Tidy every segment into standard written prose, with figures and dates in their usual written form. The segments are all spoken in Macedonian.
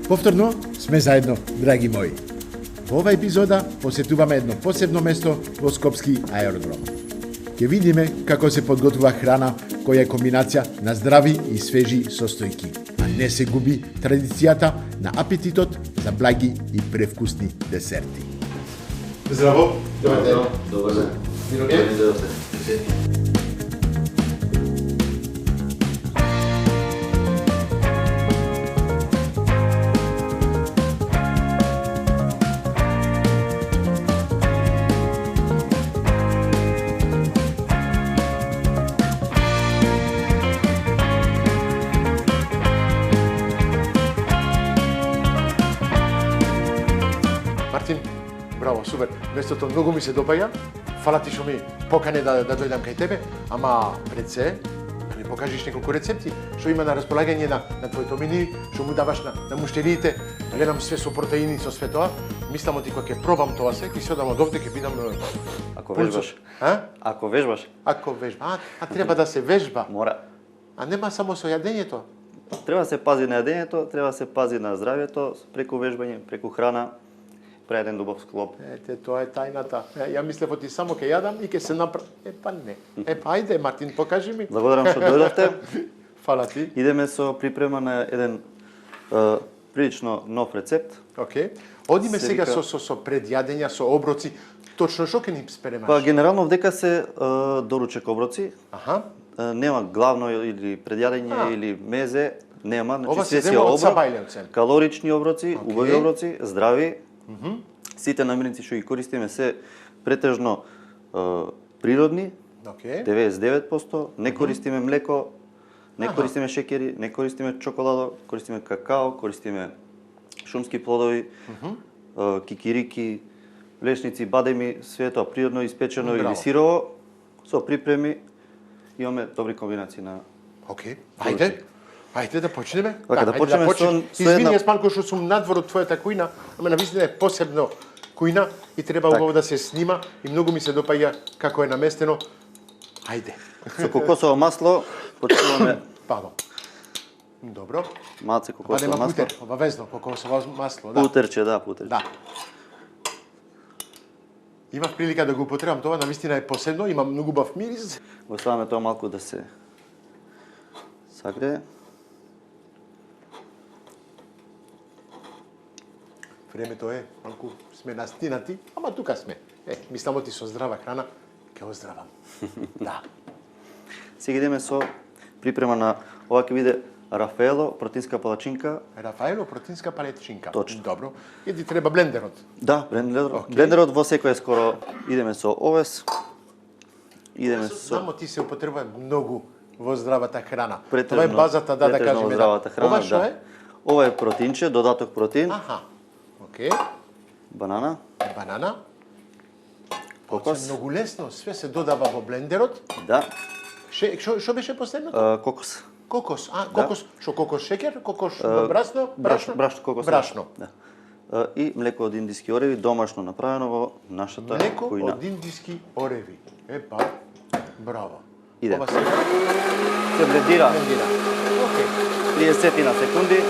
Повторно сме заедно, драги мои. Во ова епизода посетуваме едно посебно место во Скопски аеродром. Ќе видиме како се подготвува храна која е комбинација на здрави и свежи состојки, а не се губи традицијата на апетитот за благи и превкусни десерти. Здраво! Добар ден! Добар ден! Миро Мартин, браво, супер. Местото многу ми се допаѓа. Фала ти што ми покане да дојдам кај тебе, ама пред се да ми покажеш неколку рецепти што има на располагање на твоето мени, што му даваш на муштериите. Гледам све со протеини, со све тоа. Мислам ти кога ќе пробам тоа се, ќе се одам од овде, ќе бидам Ако вежбаш. Ако вежбаш. Ако вежба. А треба да се вежба. Мора. А нема само со јадењето. Треба да се пази на јадењето, треба да се пази на здравјето, преку вежбање, преку храна. Прави еден убав склоп. Ете, тоа е тајната. Ја мислев ти само ќе јадам и ќе се направи. Епа не. Епа ајде, Мартин, покажи ми. Благодарам што дојдовте. Фала ти. Идеме со припрема на еден прилично нов рецепт. Окей. Одиме сега со предјадења, со оброци. Точно што ќе ни спремаш? Па генерално вдека се доручек оброци. Аха. Нема главно или предјадење или мезе, нема, Ова значи се се зема од оброк, сабајлевцен. калорични оброци, убави оброци, здрави. Сите намирници што ги користиме се претежно природни, 99%, не користиме млеко, не користиме шекери, не користиме чоколадо, користиме какао, користиме шумски плодови, кикирики, влешници, бадеми, све тоа природно испечено или сирово, со припреми, имаме добри комбинации на... Окей, ајде да почнеме. Да почнеме со Извини, јас малку што сум надвор од твојата кујна, ама навистина е посебно кујна и треба убаво да се снима и многу ми се допаѓа како е наместено. Ајде. Со кокосово масло почнуваме. Пардон. Добро. Малце кокосово масло. Путер, обавезно кокосово масло, да. Путерче, да, путерче. Да. Имав прилика да го употребам тоа, навистина е посебно, има многу бав мирис. Го оставаме тоа малку да се сагрее. Времето е, малку сме настинати, ама тука сме. Мислам ти со здрава храна, ќе оздравам. Да. Сега идеме со припрема на ова ќе биде Рафаело протеинска палачинка. Рафаело протеинска палачинка. Точно. Добро. Иди треба блендерот. Да, блендерот. Блендерот во секој скоро идеме со овес. Идеме со Само ти се употребува многу во здравата храна. Претежно, Това е базата да кажеме. Во здравата храна, Ова што да. е? Ова е протеинче, додаток протеин. Аха. Окей. Банана. Банана. Кокос. Многу лесно, све се додава во блендерот. Да. Што беше последното? Кокос. Кокос. Кокос. Што кокос шекер, кокос брасно, брашно, кокос. Брашно. Да. И млеко од индиски ореви, домашно направено во нашата млеко кујна. од индиски ореви. Епа, браво. Иде. Ова се блендира. Окей. 30 на секунди.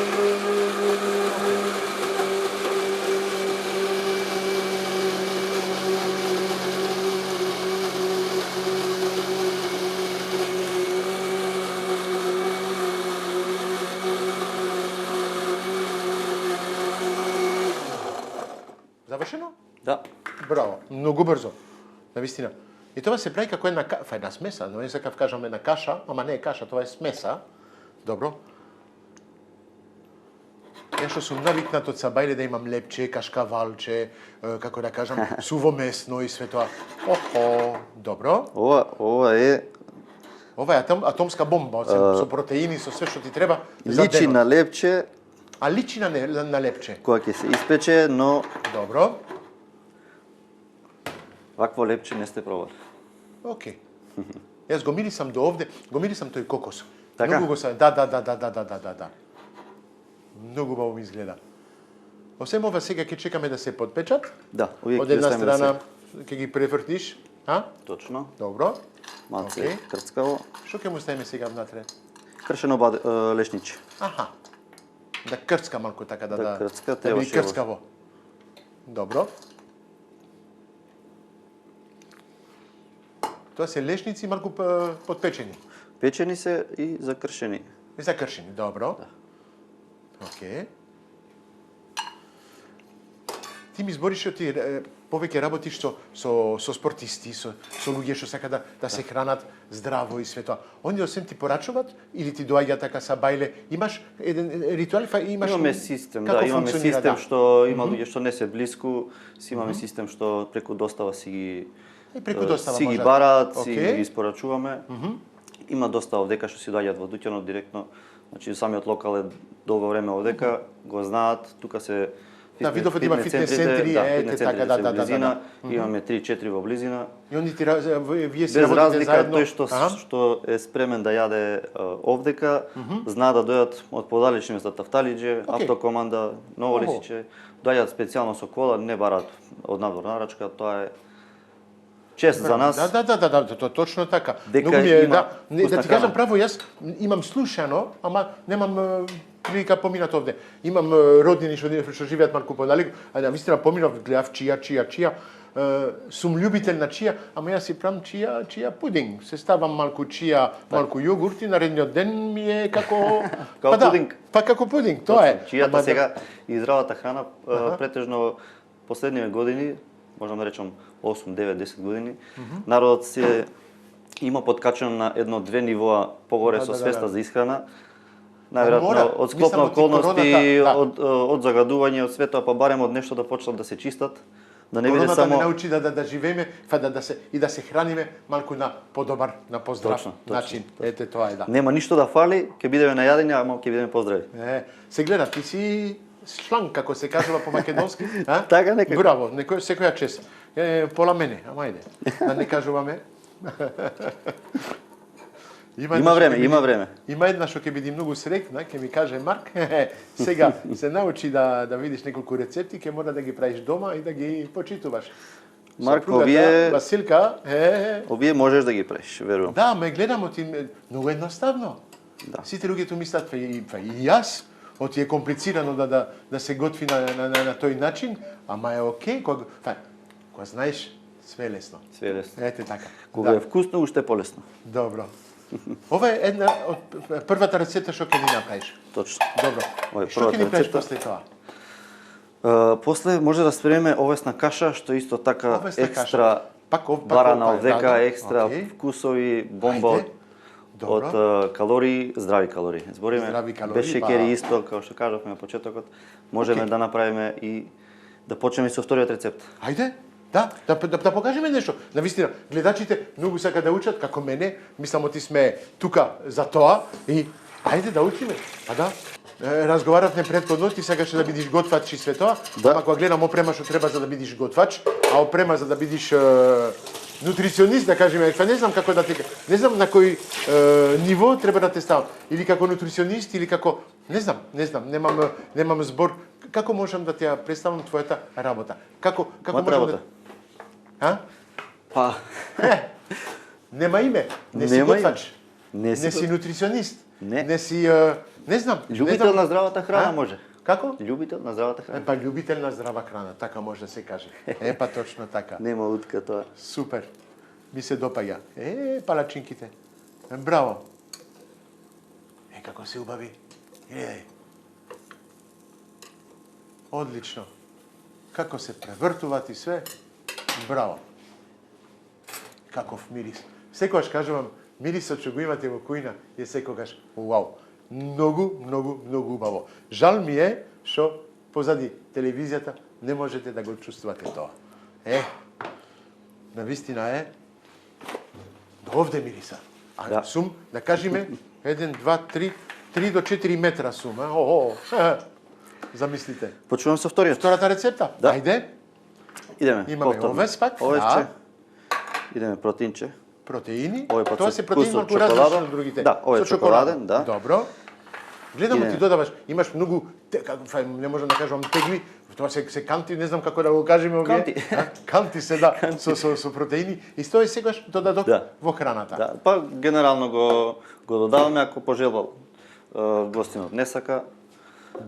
Завршено? Да. Браво. Многу брзо. Навистина. И тоа се прави како една смеса, но не сакав кажам една каша, ама не е каша, тоа е смеса. Добро. Ја што сум навикнат од сабајле да имам лепче, кашкавалче, како да кажам, суво месно и све тоа. Добро. Ова е атомска бомба, со протеини, со све што ти треба за личи денот. на лепче. А личи на лепче. Кога ќе се испече, но Добро. вакво лепче не сте пробали. Окей. Јас го мирисам до овде, го мирисам тој кокос. Така? Многу го са, да. Многу убаво ми изгледа. Освен ова сега ќе чекаме да се подпечат. Да, овие Од ќе една оставиме страна да ќе ги превртиш, а? Точно. Добро. Малце Окей. крцкаво. Што ќе му ставиме сега внатре? Кршено лешниче. Аха. Да крцка малку така Да крцка, да биде требаше крцкаво. Добро. Тоа се лешници малку подпечени. Печени се и закршени. И закршени, добро. Да. Океј. Ти ми збориш ти повеќе работиш со спортисти, со луѓе што сака да се хранат здраво и све тоа. Оние освен ти порачуваат или ти доаѓа така са бајле, имаш еден ритуал, имаш Имаме систем, да, имаме систем што има луѓе што не се блиску, имаме систем што преку достава си ги си ги бараат, си ги испорачуваме. Има достава овдека што си доаѓаат во дуќанот директно. Значи самиот локал е долго време овдека, го знаат, тука се да, видов има фитнес центри, така, да. Имаме 3-4 во близина. И они ти вие си без работите разлика заедно. Тој што е спремен да јаде овдека, знаа да дојдат од подалечни места Тафталиџе, Автокоманда, Ново Лисиче, доаѓаат специјално со кола, не бараат од надвор нарачка, тоа е чест за нас. Да, точно така. Дека Многу ми е, има да ти кажам право, јас имам слушано, ама немам прилика поминат овде. Имам роднини што живеат малку подалеку, а да вистина поминав, гледав чија. Сум љубител на чија, ама јас си правам чија пудинг. Се ставам малку чија, малку јогурт и наредниот ден ми е како пудинг. Па како пудинг, тоа е. Чијата сега и здравата храна претежно последниве години, можам да речам 8, 9, 10 години, народот се има подкачено на 1-2 нивоа погоре со свеста за исхрана. Најверојатно од склопна околности, од загадување, од свето, па барем од нешто да почнат да се чистат, да не биде само короната не научи да живееме, да се храниме малку на подобар, на поздрав начин. Ете тоа е, да. Нема ништо да фали, ќе бидеме најадени, ама ќе бидеме поздрави. Се гледа, ти си шланг, како се кажува по македонски, а? Така некако. Браво, секоја чест. Пола мене, ама ајде. Да не кажуваме. Има време. Има една што ќе биде многу среќна, ќе ми каже Марк, сега се научи да видиш неколку рецепти, ќе мора да ги правиш дома и да ги почитуваш. Марк, овие Василка, овие можеш да ги правиш, верувам. Да, ме гледам од многу едноставно. Да. Сите луѓе ту мислат, и јас, оти е комплицирано да се готви на тој начин, ама е окей, кога знаеш, све е лесно. Све е лесно. Ете така. Кога е вкусно, уште полесно. Добро. Ова е една од првата рецепта што ќе ни направиш. Точно. Добро. Што ќе ни правиш после тоа? После може да спреме овесна каша, што исто така екстра барана овдека, екстра вкусови, бомба од калории, здрави калории. Збориме без шеќери исто, како што кажавме на почетокот, можеме да направиме и да почнеме со вториот рецепт. Ајде. Да покажеме нешто. Навистина, гледачите многу сака да учат, како мене, мислам оти сме тука за тоа и ајде да учиме. Па да, разговаравме предходно, ти сакаше да бидиш готвач и све тоа, ама кога гледам опрема што треба за да бидиш готвач, а опрема за да бидиш нутриционист, да кажеме, не знам како да не знам на кој ниво треба да те ставам. Или како нутриционист, или како, не знам, немам збор. Како можам да ја представам твојата работа? Како можам да... Па... Нема име, не си готвач, не си нутриционист, не си, не знам. Љубител на здравата храна може. Како? Љубител на здравата храна. Па љубител на здрава храна, така може да се каже. Па точно така. Нема утка тоа. Супер. Ми се допаѓа. Палачинките. Браво. Како се убави. Одлично. Како се превртуваат и све. Браво. Каков мирис. Секогаш кажувам, мирисот што го имате во кујна е секогаш вау. Многу убаво. Жал ми е што позади телевизијата не можете да го чувствувате тоа. Навистина е до овде мириса. А сум, да кажеме, 1, 2, 3 до 4 метра сум. Замислите. Почувам со вториот. Втората рецепта? Да. Ајде. Идеме. Имаме овес пак. Овесче. Идеме протеинче. Протеини. Тоа се протеин малку различно од другите. Да, ова е чоколаден, да. Добро. Гледам ти додаваш, имаш многу, не можам да кажам тегли, тоа се канти, не знам како да го кажеме овие. Канти. Канти се да, со протеини. И тоа е сегаш додадок во храната. Да, па генерално го додаваме ако пожелал гостинот не сака.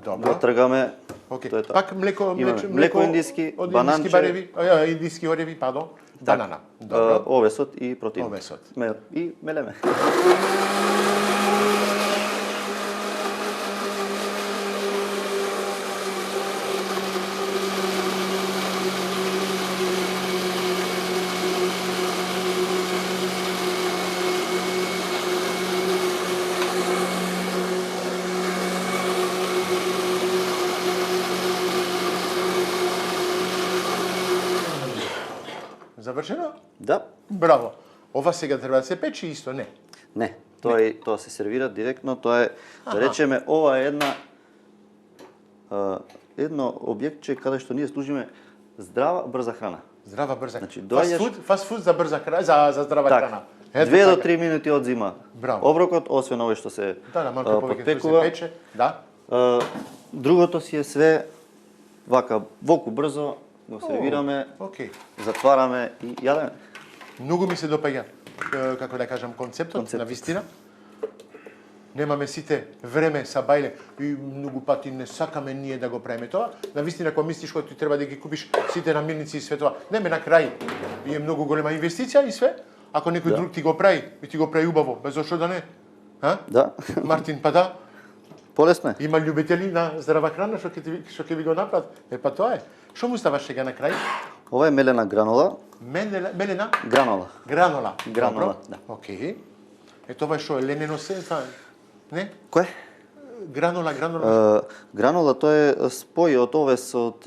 го тргаме. Океј. Тоа е тоа. Пак млеко Млеко индиски, од бананче, индиски ореви, пардон, банана. Добро. Овесот и протеин. Овесот. И мелеме. Завршено? Да. Браво. Ова сега треба да се пече исто, не? Не, тоа се сервира директно, тоа е, да речеме, ова е едно објектче каде што ние служиме здрава, брза храна. Здрава, брза. Значи, фаст фуд за брза храна, за здрава храна. 2 до 3 минути одзима. Браво. Оброкот, освен овој што се малку повеќе се пече, да. Другото си е све вака воку брзо го сервираме, затвараме и јадеме. Многу ми се допаѓа, како да кажам, концептот. На вистина. Немаме сите време са бајле и многу пати не сакаме ние да го правиме тоа. На вистина, кога мислиш кога ти треба да ги купиш сите намирници и све тоа, неме на крај е многу голема инвестиција и све. Ако некој друг ти го прави, и ти го прави убаво, без зашто да не. Да. Мартин, па да. Полесно е. Има љубители на здрава храна што ќе ви го направат. Па тоа е. Што му става сега на крај? Ова е мелена гранола. Мелена? Гранола. Гранола, да. Океј. Това е што е ленено се, не? Кој? Гранола. Гранола тоа е спој од овес од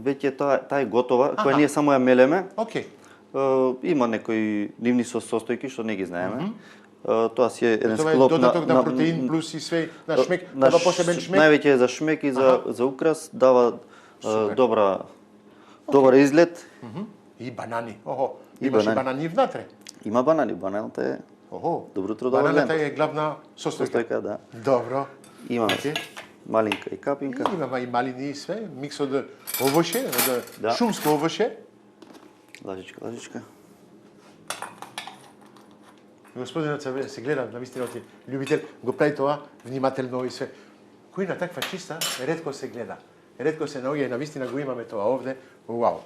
веќе таа е готова, која ние само ја мелеме. Океј. Има некои нивни состојки што не ги знаеме. Тоа си е еден склоп на додаток на протеин плюс и све на шмек, на посебен шмек. Највеќе е за шмек и за украс, дава добар изглед. И банани. Имаше банани внатре. Има банани, бананата е. Добро утро, добар ден. Бананата е главна состојка. Да. Добро. Имаме малинка и капинка. Имаме и малини и све, микс од овоше, од шумско овоше. Лажичка. Господинот се гледа, навистина оти љубител, го прави тоа внимателно и све. Кујна таква чиста, ретко се гледа. Ретко се наоѓа и навистина го имаме тоа овде. Вау.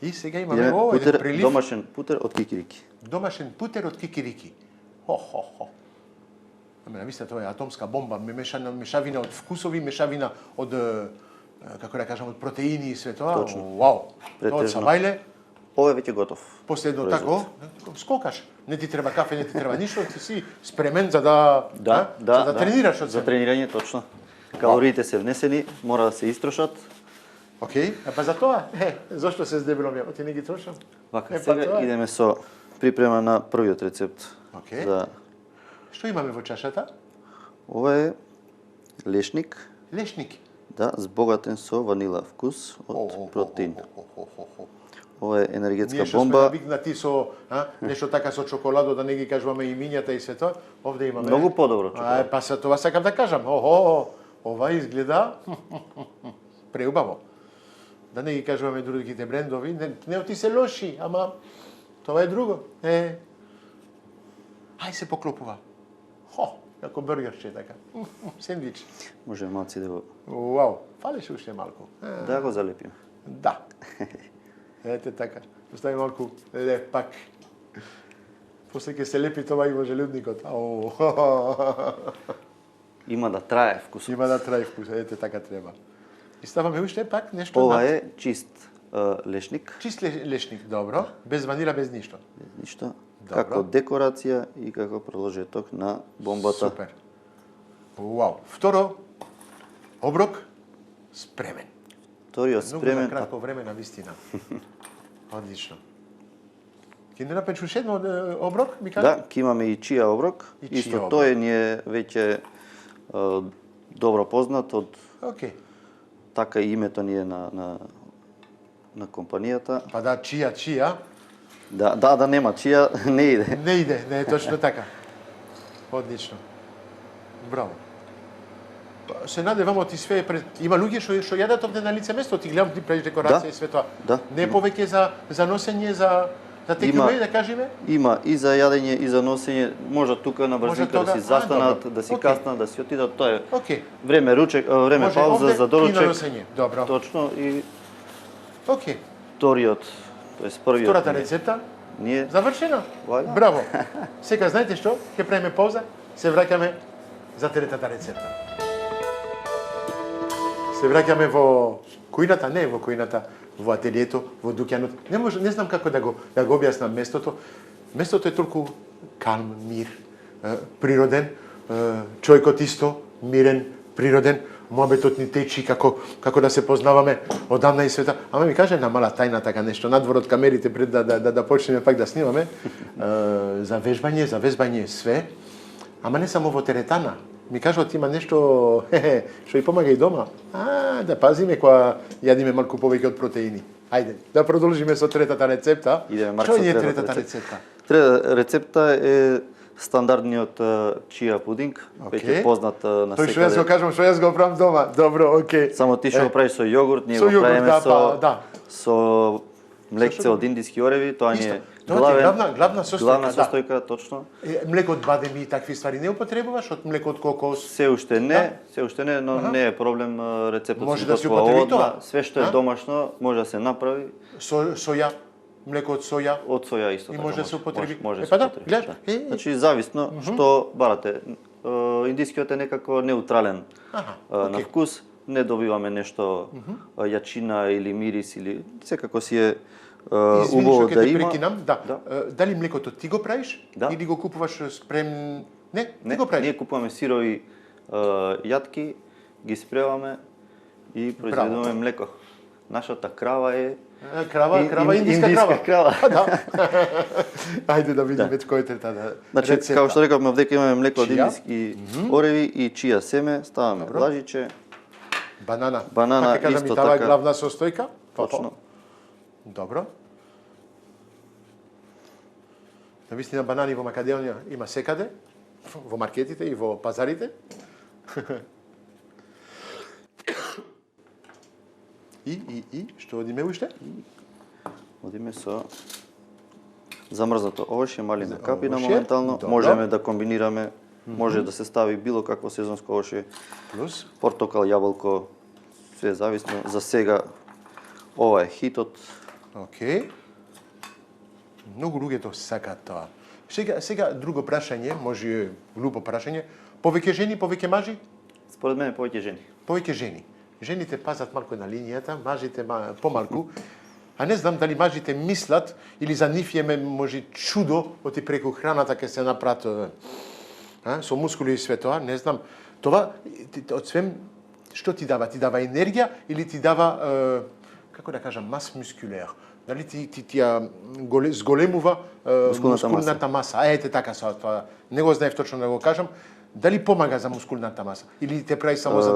И сега имаме еден прилив. Домашен путер од кикирики. Домашен путер од кикирики. Навистина тоа е атомска бомба, мешавина од вкусови, мешавина од, како да кажам, од протеини и све тоа. Точно. Вау. Тоа од сабајле. Ова е веќе готов. Последно тако, скокаш. Не ти треба кафе, не ти треба ништо, ти си спремен за да тренираш од се. За тренирање, точно. Калориите се внесени, мора да се истрошат. Океј, па за тоа, зошто се здебелом ја? Ти не ги трошам? Вака, сега идеме со припрема на првиот рецепт. Океј. Што имаме во чашата? Ова е лешник. Лешник? Да, збогатен со ванила вкус од протеин. Ова е енергетска бомба. Ние што сме навикнати со нешто така со чоколадо, да не ги кажуваме имињата и се тоа, овде имаме. Многу подобро чоколадо. Па се тоа сакам да кажам. Ова изгледа преубаво. Да не ги кажуваме другите брендови, не оти се лоши, ама тоа е друго. Ај се поклопува. Како бургерче така. Сендвич. Може малци да го... Вау, фалеше уште малку. Да го залепиме. Да. Ете така. Остави малку лепак. После ќе се лепи тоа и во желудникот. Има да трае вкус. Има да трае вкус. Ете така треба. И ставаме уште пак нешто. Ова е чист лешник. Чист лешник, добро. Без ванила, без ништо. Без ништо. Како декорација и како продолжеток на бомбата. Супер. Вау. Второ, оброк спремен. Вториот спремен. Многу за кратко време на вистина. Одлично. Ке не напечеш едно оброк, ми кажа? Да, ке имаме и чија оброк. Исто тој ни е веќе добро познат од... Океј. Така и името ни е на компанијата. Па да, чија. Да, нема чија, не иде. Не е точно така. Одлично. Браво. Се надевам од све има луѓе што јадат овде на лице место, ти гледам ти правиш декорација и све тоа. Да. Не е повеќе за носење, за За текавей да кажеме? Има и за јадење и за носење, може тука на брзинка да си застанат, да си каснат, да си отидат, тоа е. Време ручек, време пауза за доручек. Добро. Точно и Океј. Вториот, тоест првиот. Втората рецепта? Ние завршена. Браво. Сега знаете што? Ќе правиме пауза, се враќаме за третата рецепта. Се враќаме во кујната, не во кујната, во ателието, во дуќанот. Не знам како да го објаснам местото. Местото е толку калм, мир, природен, човекот исто мирен, природен. Моабетот ни течи како да се познаваме одамна и света. Ама ми каже една мала тајна така нешто надвор од камерите пред да почнеме пак да снимаме. За вежбање све. Ама не само во теретана. Ми кажат има нешто што и помага и дома. Да пазиме кога јадиме малку повеќе од протеини. Ајде, да продолжиме со третата рецепта. Што е третата рецепта? Третата рецепта е стандардниот чија пудинг, веќе познат на секаде. Тој што јас го кажам, што јас го правам дома. Добро, окей. Само ти што го правиш со јогурт, ние го правиме со млекце од индиски ореви, тоа ни е главна состојка, точно. Млеко од бадеми и такви ствари не употребуваш, од млеко од кокос? Се уште не, но не е проблем, рецептот може да се употреби тоа. Све што е домашно може да се направи. Соја, млеко од соја? Од соја исто така. И може да се употреби. Може да се употреби. Значи зависно што барате. Индискиот е некако неутрален на вкус, не добиваме нешто јачина или мирис или секако си е убаво да има. Прекинам, дали млекото ти го правиш или го купуваш спрем? Не, го правиш. Ние купуваме сирови јатки, ги спреваме и произведуваме млеко. Нашата крава е индиска крава. Ајде да видиме кој е таа рецепта. Како што рековме, овдека имаме млеко од индиски ореви и чија семе, ставаме лажиче. Банана исто така. така. Главна состојка? Точно. Добро. Навистина банани во Македонија има секаде, во маркетите и во пазарите. И што одиме уште? Одиме со замрзнато овошје, малина капина моментално. Можеме да комбинираме, може да се стави било какво сезонско овошје. Плюс портокал, јаболко, све зависно. За сега ова е хитот. Океј. Многу луѓето сакаат тоа. Сега друго прашање, може глупо прашање. Повеќе жени, повеќе мажи? Според мене повеќе жени. Повеќе жени. Жените пазат малку на линијата, мажите помалку. А не знам дали мажите мислат или за нив е може чудо оти преку храната ќе се направат со мускули и све тоа, не знам. Това од свем што ти дава? Ти дава енергија или ти дава како да кажам мас мускулер? Дали ти ја зголемува мускулната маса? Ете така со тоа. Не го знаев точно да го кажам. Дали помага за мускулната маса или те прави само за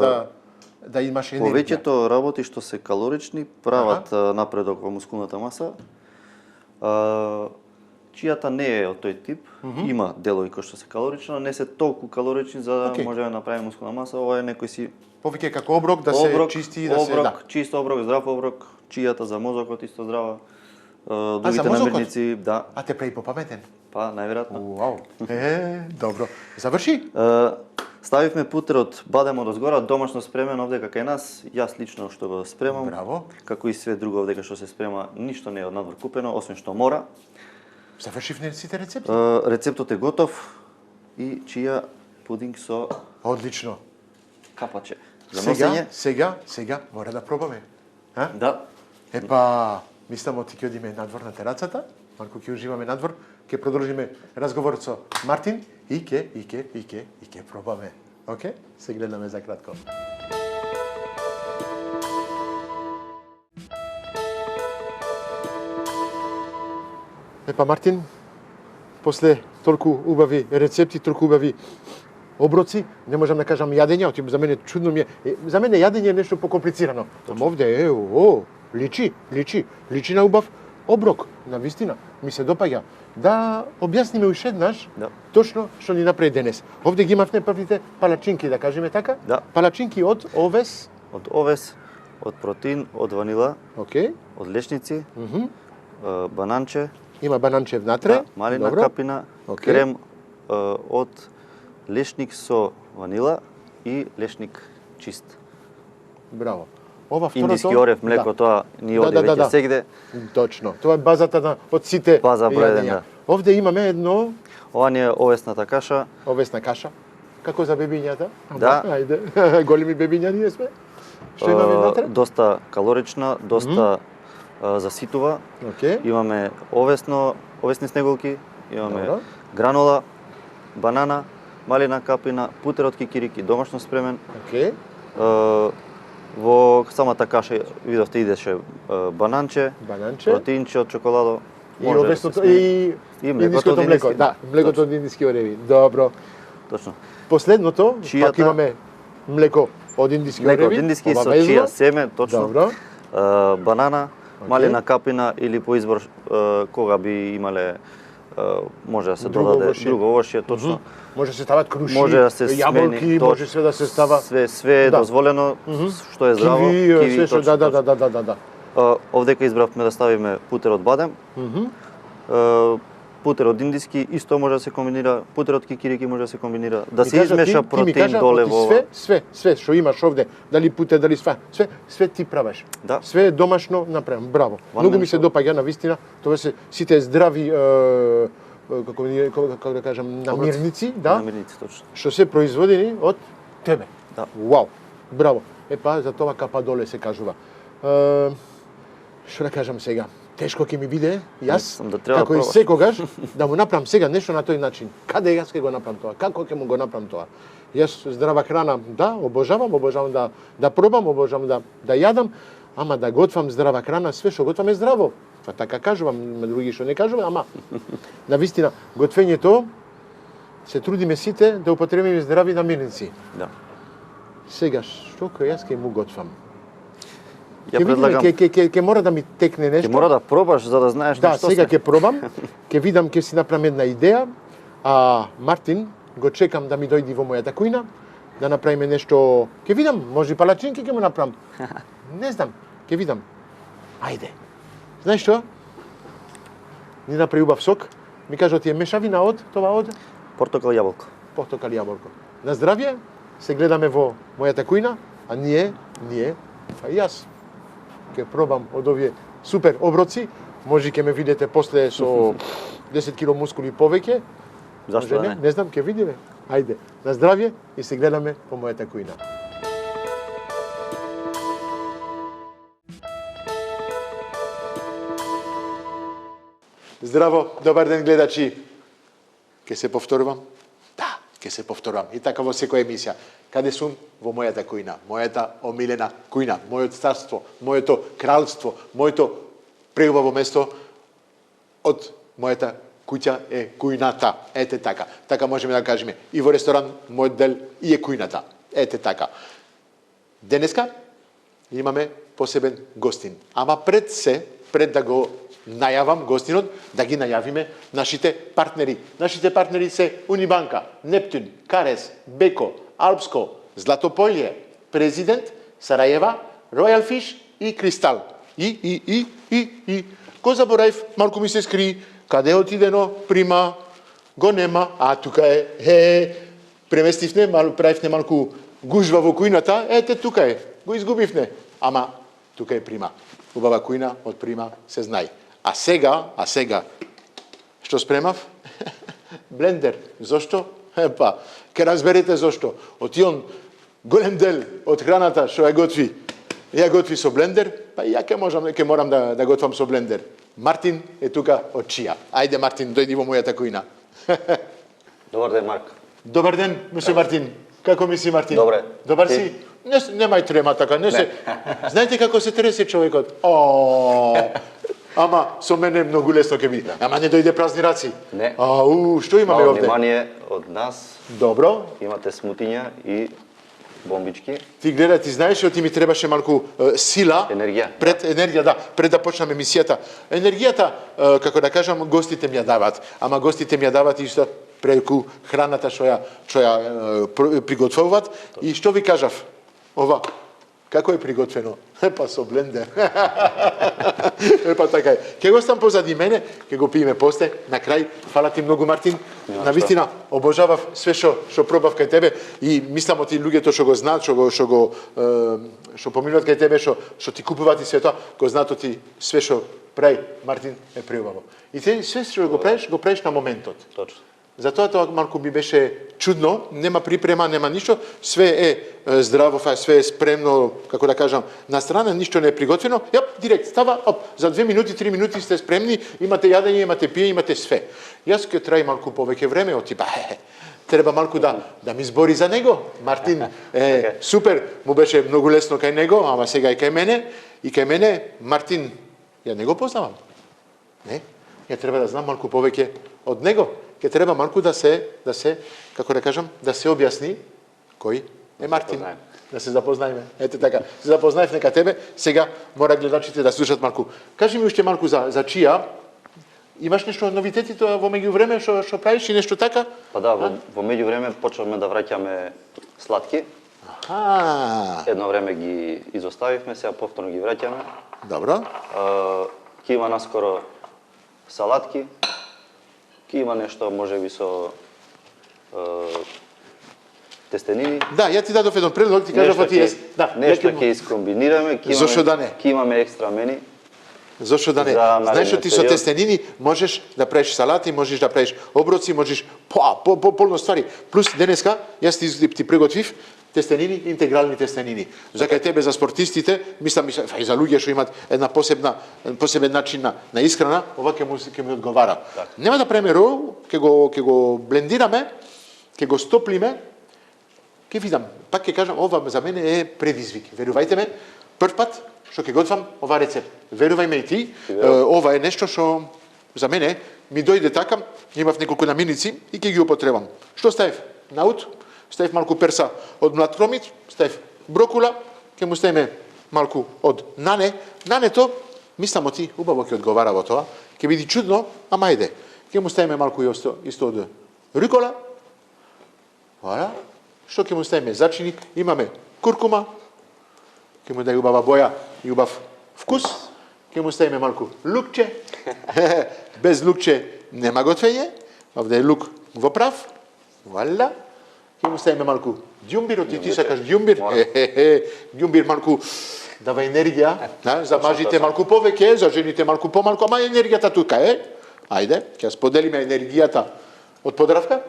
да имаш енергија? Повеќето работи што се калорични прават напредок во мускулната маса. Чијата не е од тој тип, има делови кои што се калорично, не се толку калорични за да можеме да направиме мускулна маса. Ова е некој си повеќе како оброк да се чисти и да се чист оброк, здрав оброк, чијата за мозокот исто здрава. Другите намирници, да. А те прави попаметен? Па, најверојатно. Уау. Добро. Заврши? Ставивме путер од бадем од озгора, домашно спремен овдека кај нас. Јас лично што го спремам. Браво. Како и све друго овдека што се спрема, ништо не е од надвор купено, освен што мора. Завршивме сите рецепти? Рецептот е готов и чија пудинг со одлично капаче. Сега мора да пробаме. Да. Епа, мислам ти ќе одиме надвор на терацата, малку ќе уживаме надвор, ќе продолжиме разговорот со Мартин и ќе пробаме. Океј? Се гледаме за кратко. Епа, Мартин, после толку убави рецепти, толку убави оброци, не можам да кажам јадење, за мене чудно ми е. За мене јадење е нешто покомплицирано. Ама овде личи на убав оброк, на вистина. Ми се допаѓа. Да објасниме уште еднаш точно што ни направи денес. Овде ги имавме првите палачинки, да кажеме така? Да. Палачинки од овес. Од овес, од протеин, од ванила, Океј. од лешници, бананче. Има бананче внатре. Малина капина, крем од лешник со ванила и лешник чист. Браво. Ова второто... Индиски орев млеко, тоа ни оде веќе сегде. Точно. Тоа е базата од сите. База број 1, да. Овде имаме едно... Ова ни е овесната каша. Овесна каша. Како за бебињата? Да. Ајде, големи бебиња ние сме. Што имаме внатре? Доста калорична, доста заситува. Имаме овесни снеголки, имаме гранола, банана, малина капина, путер од кикирики, домашно спремен. Во самата каша видовте идеше бананче, протеинче од чоколадо. И овесното и индиското млеко, да, млекото од индиски ореви. Добро. Точно. Последното, пак имаме млеко од индиски ореви. Млеко од индиски со чија семе, точно. Добро. Банана, малина капина или по избор кога би имале може да се додаде друго овошје, точно. Може да се стават круши, може да се јаболки, може све да се става. Све е дозволено, што е здраво. Киви, све што, да. Овдека избравме да ставиме путер од бадем. Путер од индиски исто може да се комбинира, путер од кикирики може да се комбинира, да се измеша протеин доле во ова. Све што имаш овде, дали путер, дали све ти правиш. Да. Све е домашно направено. Браво. Многу ми се допаѓа навистина, тоа се сите здрави како да кажам, намирници, да. Намирници, точно. Што се производени од тебе. Да. Вау. Браво. Епа за тоа капа доле се кажува. Што да кажам сега? Тешко ќе ми биде, јас, како и секогаш, да му направам сега нешто на тој начин. Каде јас ќе го направам тоа? Како ќе му го направам тоа? Јас здрава храна, да, обожавам да пробам, обожавам да јадам, ама да готвам здрава храна, све што готвам е здраво. Па така кажувам, има други што не кажувам, ама навистина готвењето се трудиме сите да употребиме здрави намирници. Да. Сега што кој јас ќе му готвам? Ја предлагам. Ке мора да ми текне нешто. Ке мора да пробаш за да знаеш да, што. Да, сега ќе пробам. Ке видам, ке си направам една идеја. А Мартин го чекам да ми дојди во мојата кујна, да направиме нешто. Ке видам, може палачинки ќе му направам. Не знам, ке видам. Ајде. Знаеш што? Ни направи убав сок. Ми кажа ти е мешавина од тоа од портокал јаболко. Портокал јаболко. На здравје. Се гледаме во мојата кујна, а ние, а јас ќе пробам од овие супер оброци. Може ќе ме видите после со 10 кило мускули повеќе. Зашто не? Не знам, ќе видиме. Ајде, на здравје и се гледаме во мојата кујна. Здраво, добар ден гледачи. Ке се повторувам? Да, ке се повторувам. И така во секоја емисија. Каде сум? Во мојата кујна, мојата омилена кујна, мојот царство, моето кралство, моето преубаво место од мојата куќа е кујната. Ете така. Така можеме да кажеме. И во ресторан мојот дел и е кујната. Ете така. Денеска имаме посебен гостин. Ама пред да го најавам гостинот, да ги најавиме нашите партнери. Нашите партнери се Унибанка, Нептун, Карес, Беко, Алпско, Златополје, Президент, Сарајева, Ројал Фиш и Кристал. И. Ко забораев, малку ми се скри, каде отидено, прима, го нема, а тука е, преместивне, правивне малку гужва во кујната, ете тука е, го изгубивне, ама тука е прима. Убава кујна од прима се знај. А сега, што спремав? Блендер. Зошто? Епа, ке разберете зошто. Од тион голем дел од храната што ја готви со блендер, па и ја ке морам да готвам со блендер. Мартин е тука од Чија. Ајде Мартин, дојди во мојата кујна. Добар ден, Марк. Добар ден, мусе Мартин. Како ми си, Мартин? Добре. Добар си? Немај трема така, не се. Знаете како се тресе човекот? Ама со мене многу лесно ќе биде. Ама не дојде празни раци. Не. Што имаме овде? овде? Внимание од нас. Добро. Имате смутиња и бомбички. Ти гледа, ти знаеш што ти ми требаше малку сила. Енергија. Пред да почнам емисијата. Енергијата, како да кажам, гостите ми ја дават. Ама гостите ми ја дават исто преку храната што ја приготвуваат. И што ви кажав? Ова, како е приготвено? Па со блендер. Па така е. Ке го стам позади мене, ке го пиеме после, на крај. Фала ти многу, Мартин. Навистина, обожавав све што пробав кај тебе и мислам оти луѓето што го знаат, што поминуваат кај тебе, што ти купуваат и све тоа, го знаат оти све што прави Мартин е преубаво. И ти све што го правиш на моментот. Точно. Затоа тоа малку ми беше чудно, нема припрема, нема ништо, све е здраво, све е спремно, како да кажам, на страна, ништо не е приготвено. Јап, директ става, оп, за 2 минути, 3 минути сте спремни, имате јадење, имате пиење, имате све. Јас ќе траи малку повеќе време, отипа, треба малку да ми збори за него. Мартин супер, му беше многу лесно кај него, ама сега и кај мене, Мартин, ја не го познавам. Не, ја треба да знам малку повеќе од него. Ке треба малку да се, како да кажам, да се објасни кој е Мартин. Да се запознаеме. Ете така, се запознаев нека тебе, сега мора гледачите да слушат малку. Кажи ми уште малку за чија. Имаш нешто новитети тоа во меѓувреме што правиш и нешто така? Па да, во меѓувреме почнавме да враќаме сладки. Едно време ги изоставивме, сега повторно ги враќаме. Добро. Ке има наскоро салатки. Има нешто можеби со тестенини. Да, ја ти дадов еден предлог, ти кажав ти е. Да, нешто ќе искомбинираме, ќе имаме екстра мени. Зошто да не? Знаеш што ти со тестенини можеш да правиш салати, можеш да правиш оброци, можеш полно ствари. Плюс денеска јас ти приготвив тестенини, интегрални тестенини. За кај тебе, за спортистите, мислам и за луѓе што имаат една посебен начин на исхрана, ова ќе ми одговара. Нема да правиме роу, ќе го блендираме, ќе го стоплиме, ќе видам, пак ќе кажам, ова за мене е предизвик. Верувајте ме, прв пат што ќе готвам ова рецепт. Верувај ме и ти, ова е нешто што за мене ми дојде така, имав неколку намирници и ќе ги употребам. Што ставив? Наут, ставив малку перса од млад кромит, ставив брокула, ќе му ставиме малку од нане. Нането, мислам ти, убаво ќе одговара во тоа, ќе биде чудно, ама ајде. Ќе му ставиме малку исто од рукола. Вала. Што ќе му ставиме? Зачини, имаме куркума, ќе му дај убава боја и убав вкус. Ќе му ставиме малку лукче. Без лукче нема готвење. Овде е лук во прав. Вала. Ќе му ставиме малку ѓумбир, ти сакаш ѓумбир. Ѓумбир малку дава енергија, за мажите малку повеќе, за жените малку помалку, ама енергијата тука е. Ајде, ќе споделиме енергијата од подравка.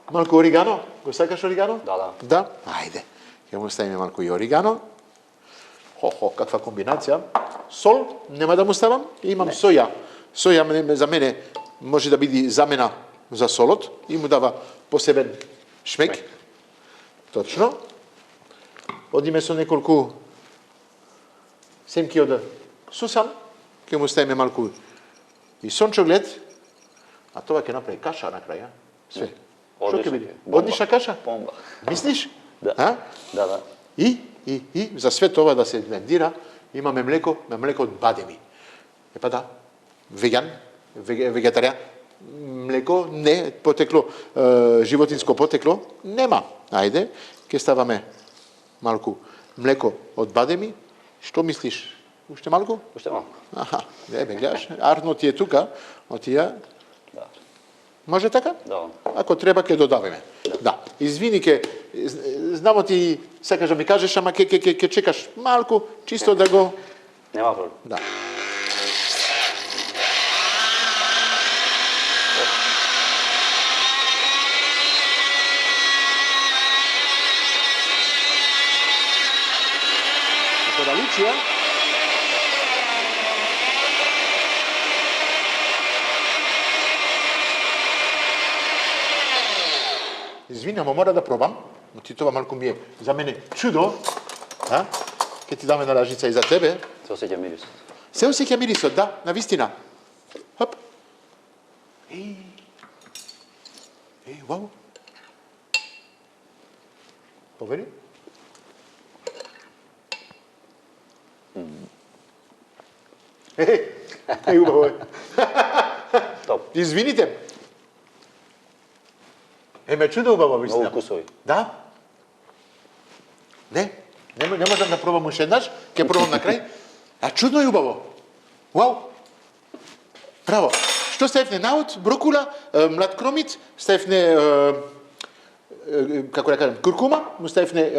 Малку оригано. Го сакаш оригано? Да. Ајде. Ќе му ставиме малку и оригано. Каква комбинација. Сол, нема да му ставам. Имам соја. Соја за мене може да биде замена за солот и му дава посебен шмек. Точно. Одиме со неколку семки од сусам. Ќе му ставиме малку и сончоглед. А тоа ќе направи каша на крај. Све. Што ќе биде? Одлична каша? Бомба. Мислиш? Да. И за све тоа да се блендира, имаме млеко од бадеми. Епа да, вегетаријан, млеко не потекло, животинско потекло, нема. Ајде, ќе ставаме малку млеко од бадеми. Што мислиш? Уште малку? Уште малку. Аха, гледаш, Арно ти е тука, отија. Да. Може така? Да. Ако треба, ќе додавиме. Да. Извини, знамо ти сакаш да ми кажеш, ама ќе чекаш малку, чисто да го... Нема проблем. Да. Како да личи, а? Извини, ама мора да пробам. Ти тоа малку ми е за мене чудо. Ке ти даме на лажица и за тебе. Се осеќа мирисот. Се осеќа мирисот, да, навистина. Хоп. Вау. Повери? Убаво е. Топ. Извините. Ме чудо убаво, вистина. Многу вкусови. Да? Не? Не можам да пробам уште еднаш, ќе пробам на крај. А чудно и убаво. Вау! Браво! Што ставивне наут, брокула, млад кромит, ставивне како да кажам, куркума, му ставивне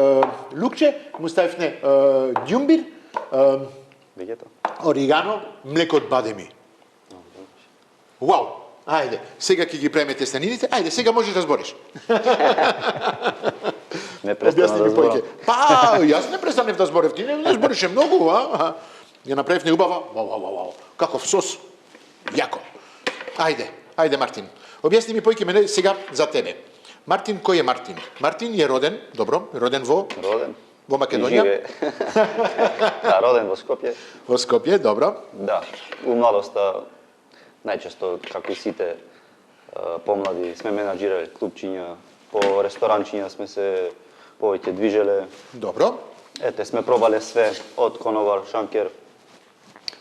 лукче, му ставивне ѓумбир, оригано, млеко од бадеми. Вау! Ајде, сега ќе ги правиме тестенините. Ајде, сега можеш да збориш. Не престана да зборам. Па, јас не престанев да зборев. Ти не зборише многу, а? Ја направивне убава. Вау. Каков сос. Јако. Ајде Мартин. Објасни ми појке мене сега за тебе. Мартин, кој е Мартин? Мартин е роден, добро, роден во Македонија. Да, роден во Скопје. Во Скопје, добро. Да, у младоста најчесто, како и сите помлади, сме менаџирали клубчиња, по ресторанчиња сме се повеќе движеле. Добро. Ете, сме пробале све, од коновар, шанкер,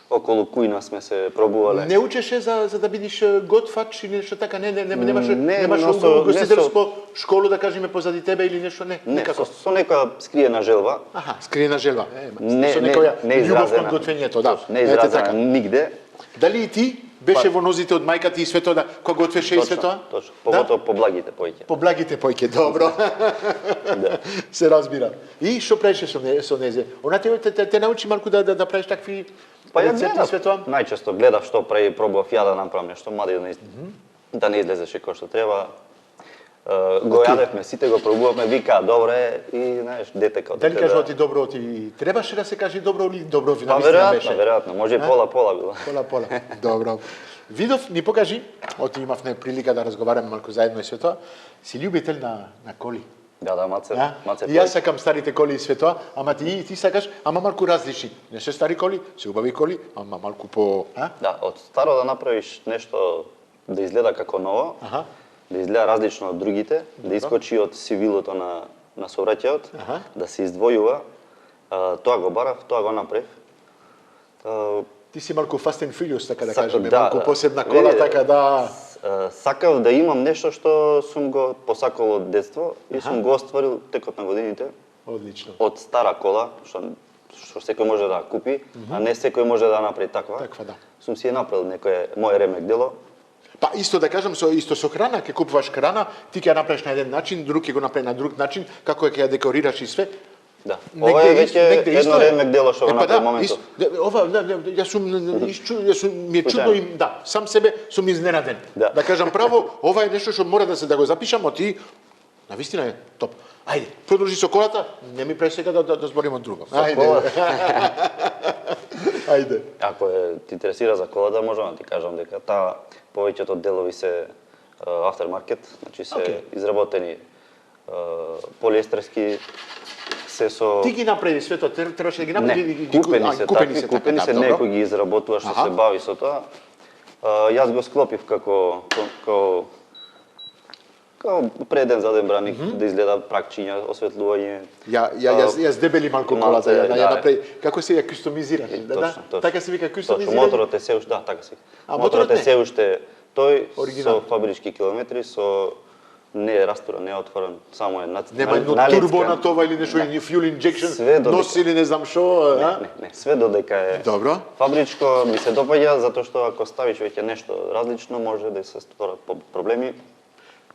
околу кујна сме се пробувале. Не учеше за да бидиш готвач или нешто така? Немаш гостителство школу, да кажеме, позади тебе или нешто? Не, со некоја скриена желба. Аха, скриена желба. Со некоја љубов кон готвењето, да. Не изразена нигде. Дали и ти беше во нозите од мајка ти и све тоа, кога готвеше и све тоа? Точно, поготово по благите појќе. По благите појќе, добро. Се разбира. И што правеше со незе? Она те научи малку да правиш такви рецепти и све тоа? Најчесто гледав што прави, пробував ја да направам нешто, мада да не излезеше кој што треба. Го јадевме, сите го пробувавме, вика добре и знаеш, дете као дали кажува ти добро, ти требаше да се каже добро или добро ви навистина беше? Веројатно, може и пола било. Пола. Добро. Видов, ни покажи, оти имавме прилика да разговараме малку заедно и све тоа. Си љубител на коли? Да, маце. И јас сакам старите коли и све тоа, ама ти сакаш, ама малку различни. Не се стари коли, се убави коли, ама малку по... Да, од старо да направиш нешто да изгледа како ново, да изгледа различно од другите, да искочи од сивилото на сообраќајот, да се издвојува. Тоа го барав, тоа го направив. Ти си малку Fast and Furious, така да кажеме, малку посебна кола, така да... Сакав да имам нешто што сум го посакал од детство и сум го остварил текот на годините. Одлично. Од стара кола, што секој може да купи, а не секој може да направи таква. Таква, да. Сум си ја направил некое моје ремек дело. Па исто да кажам, исто со храна, ќе купуваш храна, ти ќе ја направиш на еден начин, друг ќе го направи на друг начин, како ќе ја декорираш и све. Да. Ова е веќе едно ремек дело што го направи моментов. Ова, јас сум ми е чудно и да, сам себе сум изненаден. Да кажам право, ова е нешто што мора да го запишам, а ти навистина е топ. Ајде, продолжи со колата, не ми прави сега да збориме од друго. Ајде. Ако ти интересира за колата, можам да ти кажам дека повеќето делови се aftermarket, значи се изработени полиестерски, се со... Ти ги направи све тоа, требаше да ги направи? Не, купени се, некој ги изработува што се бави со тоа. Јас го склопив како преден заден браник, да изгледа пракчиња, осветлување. Јас дебели малку колата, ја направи, како се ја кустомизираш? Точно. Така се вика кустомизирање? Точно, моторот е се уште, да, така се. Моторот е се уште тој со фабрички километри, со не е растурен, не е отворен, само е налицкан. Нема турбо на това или нешто, fuel injection, носи или не знам шо, Не, све додека е фабричко, ми се допаѓа, затоа што ако ставиш веќе нешто различно, може да се створат проблеми.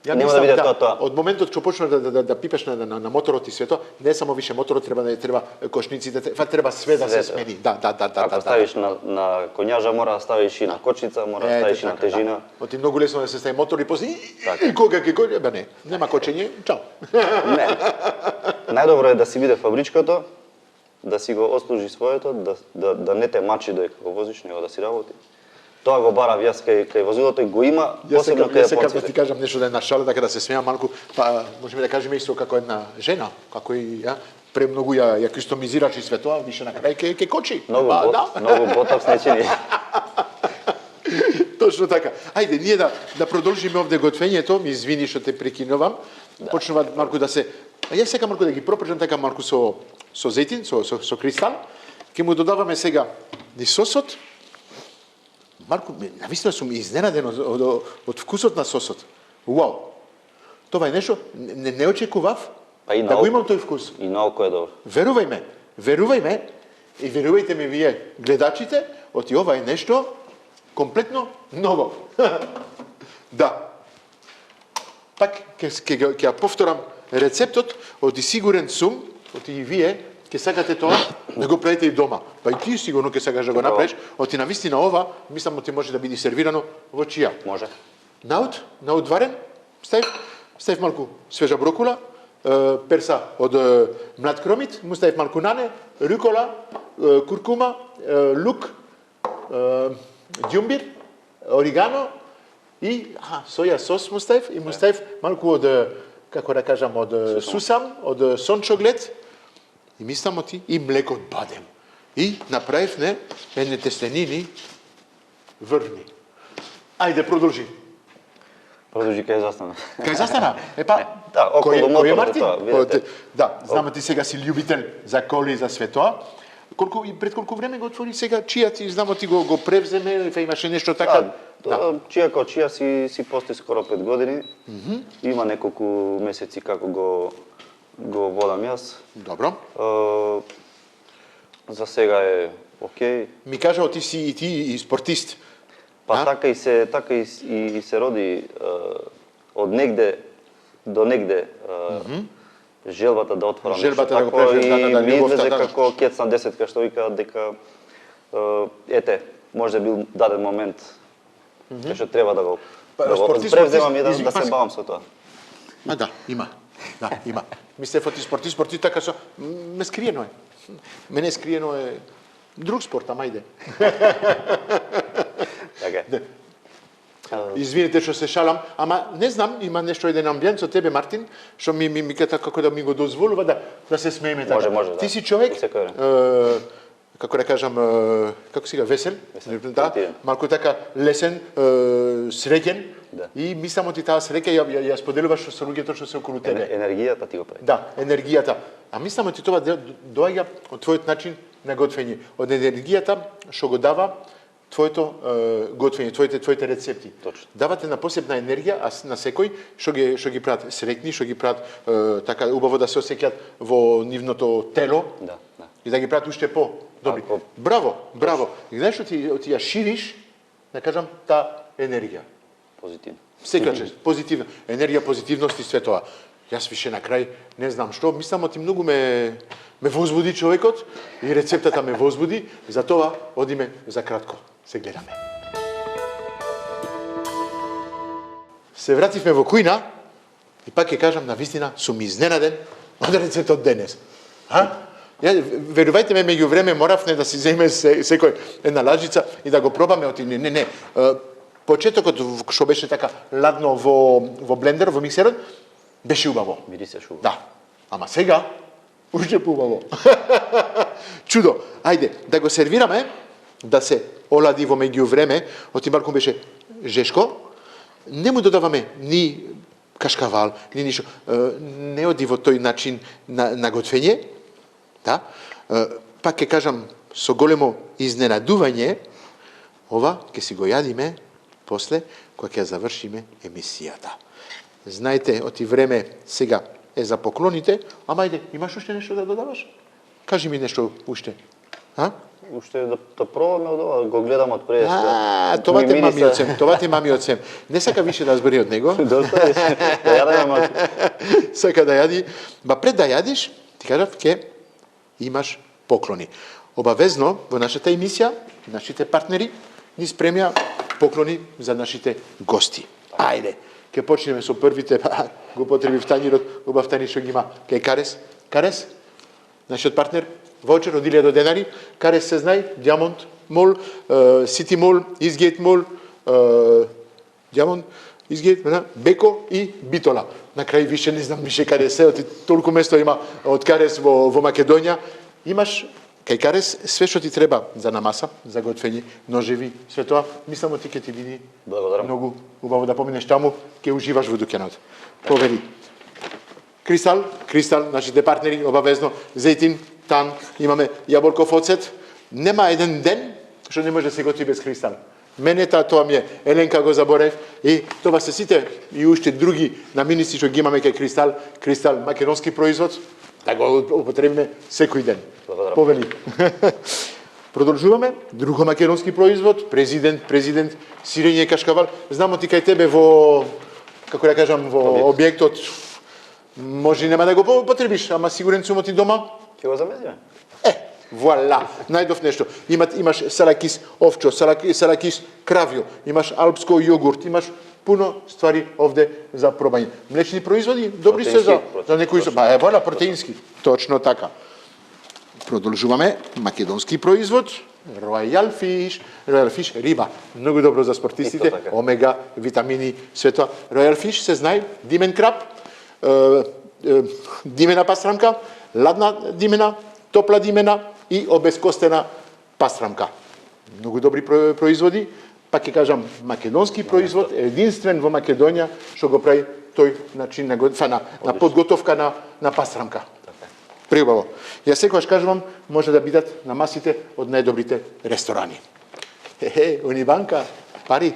Нема да биде тоа. Од моментот што почнеш да пипеш на моторот и све тоа, не само више моторот, треба кошниците, треба све да се смени. Да. Ако ставиш на конјажа, мора да ставиш и на кочница, мора да ставиш и на тежина. Оти многу лесно да се стави мотор и после кога ќе нема кочење, чао. Не. Најдобро е да си биде фабричкото, да си го отслужи своето, да не те мачи додека го возиш, него да си работи. Тоа го барав јас кај возилото и го има посебно кај сакам да ти кажам нешто да е на шала, така да се смеам малку, па можеме да кажеме исто како една жена, како и премногу ја кустомизираш и све тоа, више на крај ке кочи. Многу ботокс не чини. Точно така. Ајде, ние да продолжиме овде готвењето, ми извини што те прекинувам. Почнува малку да се... Јас сакам малку да ги пропржам така малку со зејтин, со кристал. Ке му додаваме сега ни сосот. Марко, навистина сум изненаден од вкусот на сосот. Уау! Тоа е нешто не очекував да го имам тој вкус. И наоко е добро. Верувај ме, Верувај ме и верувајте ми вие гледачите, оти ова е нешто комплетно ново. Да. Пак ќе ја повторам рецептот, оти сигурен сум, оти и вие ќе сакате тоа да го правите и дома. Па и ти сигурно ќе сакаш да го направиш, оти навистина ова, мислам оти може да биде сервирано во чија. Може. Наут варен, ставив малку свежа брокула, перса од млад кромит, му ставив малку нане, рукола, куркума, лук, ѓумбир, оригано и соја сос му ставив и му ставив малку од, како да кажам, од сусам, од сончоглед и мислам оти и млеко од бадем. И направив едне тестенини врвни. Ајде, продолжи. Продолжи кај застана. Кај застана? Да, околу кој е Мартин? видите. Да, знам ти сега си љубител за коли и за све тоа. Пред колку време го отвори сега чија ти, знамо ти го превземе, имаше нешто така? Чија као чија си постои скоро 5 години. Има неколку месеци како го водам јас. Добро. За сега е окей. Ми кажа, ти си и ти и спортист. Па така и се роди од негде до негде желбата да отворам Желбата нешто да го преживеш, и ми љубовта, излезе да. како кец на десетка, што вика дека ете, може бил даден момент кај што треба да го превземам и да се бавам со тоа. Да, има. Да, има. Мислев оти спортист така со ме скриено е. Мене скриено е друг спорт, ама иде. Така е. Извините што се шалам, ама не знам, има нешто еден амбиент со тебе, Мартин, што ми ката како да ми го дозволува да се смееме така. Може, да. Ти си човек, како да кажам, како сега, весел, да, малку така лесен, среќен, да. И мислам оти таа среќа ја споделуваш со луѓето што се околу тебе. Енергијата ти го прави. Да, енергијата. А мислам оти тоа доаѓа од твојот начин на готвење, од енергијата што го дава твоето готвење, твоите рецепти. Точно. Давате на посебна енергија, а на секој што ги прават среќни, што ги прават така убаво да се осеќаат во нивното тело. Да. И да ги прават уште по-добри. Браво. И знаеш што ти ја шириш, да кажам, таа енергија. Позитивно. Секогаш позитивна енергија, позитивност и све тоа. Јас више на крај не знам што, мислам оти многу ме возбуди човекот и рецептата ме возбуди, затоа одиме за кратко. Се гледаме. Се вративме во кујна и пак ќе кажам навистина сум изненаден од рецептот денес. Верувајте ме, меѓу време моравме да си земе секој една лажица и да го пробаме оти не. Почетокот што беше така ладно во блендер, во миксерот, беше убаво. Мирисеше убаво. Да. Ама сега уште поубаво. Чудо. Ајде, да го сервираме, да се олади во меѓу време, оти малку беше жешко. Не му додаваме ни кашкавал, ни ништо. Не оди во тој начин на готвење. Да. Пак ќе кажам со големо изненадување, ова ќе си го јадиме после кога ќе завршиме емисијата. Знаете, оти време сега е за поклоните, ама ајде, имаш уште нешто да додаваш? Кажи ми нешто уште. Уште да пробаме од ова, го гледам од пред. Това те мами од сем. Не сака више да збори од него. Доста е. Да јадам малку. Сака да јади. Ба пред да јадиш, ти кажав, ќе имаш поклони. Обавезно во нашата емисија, нашите партнери ни спремја поклони за нашите гости. Ајде, ќе почнеме со првите, го потребив танирот, убав танир што ги има кај Карес. Карес, нашиот партнер, воучер од 1000 денари. Карес се знае, Диамонд Мол, Сити Мол, Изгейт Мол, Диамонд, Изгейт, Беко и Битола. На крај више не знам више каде се, толку место има од Карес во Македонија. Имаш кај Карес све што ти треба за намаса, за готвење, ножеви, све тоа, мислам ти ќе ти биде многу убаво да поминеш таму, ќе уживаш во дуќанот. Повери. Кристал, нашите партнери, обавезно, зејтин, тан, имаме јаболков оцет. Нема еден ден што не може да се готви без кристал. Мене тоа ми е, Еленка го заборев, и тоа се сите и уште други намирници што ги имаме кај Кристал, македонски производ, да го употребиме секој ден. Повели. Продолжуваме. Друго македонски производ, президент, сирење кашкавал. Знамо ти кај тебе во, како да кажам, во објектот, може нема да го потребиш, ама сигурен сум ти дома. Ќе го замезиме. Вуала, најдов нешто. Имаш салакис овчо, салакис кравјо, имаш алпско јогурт, имаш пуно ствари овде за пробање. Млечни производи, добри се за некои вола протеински. Точно така. Продолжуваме македонски производ, Royal Fish, риба, многу добро за спортистите, омега, витамини, све тоа. Royal Fish се знае, димен краб, димена пастрамка, ладна димена, топла димена и обезкостена пастрамка. Многу добри производи, пак ќе кажам, македонски производ, единствен во Македонија што го прави тој начин на подготовка на пастрамка. Преубаво. Јас секогаш кажувам, може да бидат на масите од најдобрите ресторани. Унибанка, пари.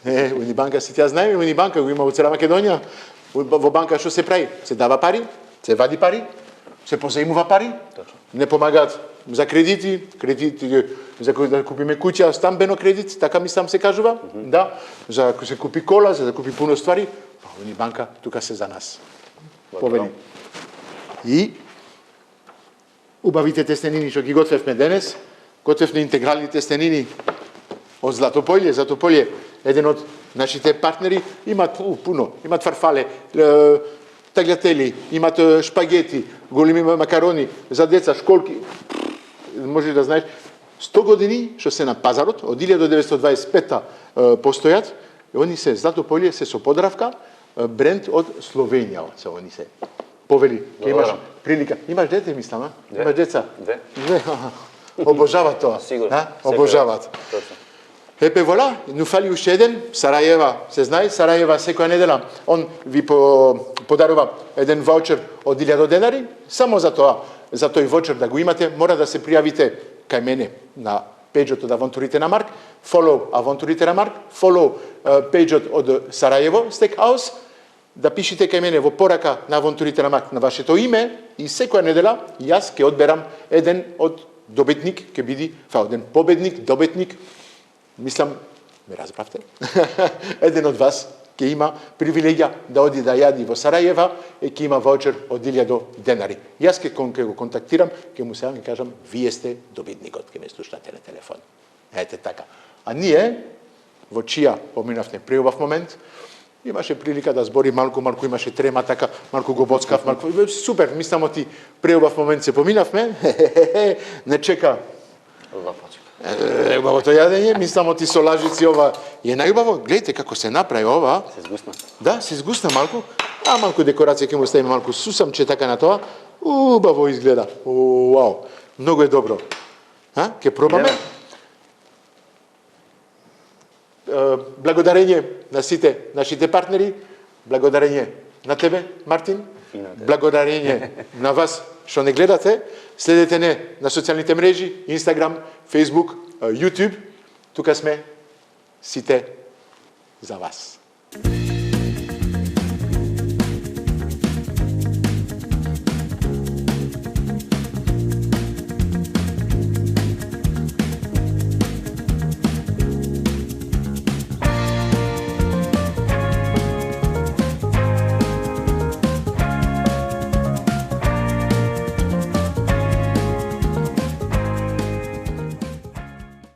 Унибанка, си тја знаеме, Унибанка го има во цела Македонија. Во банка што се прави? Се дава пари, се вади пари, се позаимува пари, не помагаат за кредити за да купиме куќа, стамбено кредит, така мислам се кажува, да, за да се купи кола, за да купи пуно ствари, Унибанка тука се за нас. Повели. И убавите тестенини што ги готвевме денес, готвевме интегрални тестенини од Златополје, еден од нашите партнери, имат пуно, имат фарфале, таглјатели, имат шпагети, големи макарони за деца, школки. Може да знаеш, 100 години што се на пазарот, од 1925 постојат, они се Златополје се со Подравка, бренд од Словенија, се они се. Повели, ке имаш прилика. Имаш дете, мислам, а? Имаш деца? Две. Обожават тоа. Сигурно. Обожават. Епе, вола, ну фали уште еден, Сарајева, се знае, Сарајева секоја недела, он ви подарува еден ваучер од 1000 денари, само за тоа, за тој ваучер да го имате, мора да се пријавите кај мене на пејџот од Авантурите на Марк, follow Авантурите на Марк, follow пејџот од Сарајево, Steakhouse, да пишите кај мене во порака на Авантурите на Марк на вашето име и секоја недела јас ќе одберам еден од добитник, ќе биде еден победник, добитник, мислам, ме разбравте, еден од вас ќе има привилегија да оди да јади во Сарајева и ќе има ваучер од 1000 денари. Јас ќе го контактирам, ќе му сега ќе кажам, вие сте добитникот, ќе ме слушнате на телефон. Ете така. А ние, во чија поминавме преубав момент, имаше прилика да збори малку, имаше трема така, малку го боцкав, супер, мислам ти преубав момент се поминавме, не чека. Убавото јадење, мислам ти со лажици ова е најубаво. Гледате како се направи ова. Се згусна. Да, се згусна малку. А малку декорација ќе му ставиме малку сусамче така на тоа. Убаво изгледа. Вау. Многу е добро. Ќе пробаме. Благодарење на сите нашите партнери, благодарење на тебе, Мартин, благодарење на вас што не гледате, следете не на социјалните мрежи, Инстаграм, Фейсбук, YouTube, тука сме сите за вас.